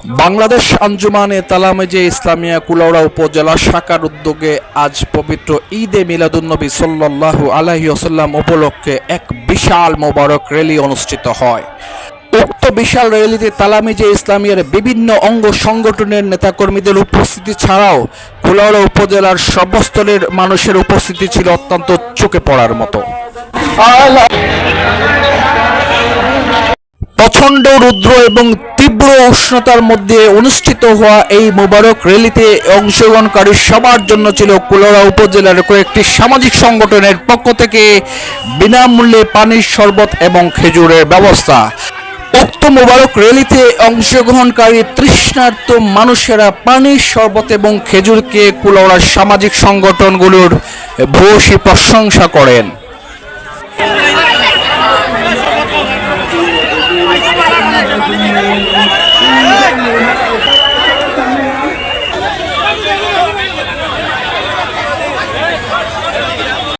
বাংলাদেশ আঞ্জুমানে তালামেজে ইসলামিয়া কুলাউড়া উপজেলা শাখার উদ্যোগে আজ পবিত্র ঈদে মিলাদুন্নবী সাল্লাল্লাহু আলাইহি ওয়াসাল্লাম উপলক্ষে এক বিশাল মোবারক র্যালি অনুষ্ঠিত হয়। উক্ত বিশাল র্যালিতে তালামেজে ইসলামিয়ার বিভিন্ন অঙ্গ সংগঠনের নেতাকর্মীদের উপস্থিতি ছাড়াও কুলাউড়া উপজেলার সর্বস্তরের মানুষের উপস্থিতি ছিল অত্যন্ত চোখে পড়ার মতো। প্রচণ্ড রৌদ্র এবং তীব্র উষ্ণতার মধ্যে অনুষ্ঠিত হওয়া এই মোবারক র্যালিতে অংশগ্রহণকারী সবার জন্য ছিল কুলাউড়া উপজেলার কয়েকটি সামাজিক সংগঠনের পক্ষ থেকে বিনামূল্যে পানির শরবত এবং খেজুরের ব্যবস্থা। উক্ত মোবারক র্যালিতে অংশগ্রহণকারী তৃষ্ণার্ত মানুষেরা পানির শরবত এবং খেজুরকে কুলাউড়ার সামাজিক সংগঠনগুলোর ভূয়সী প্রশংসা করেন।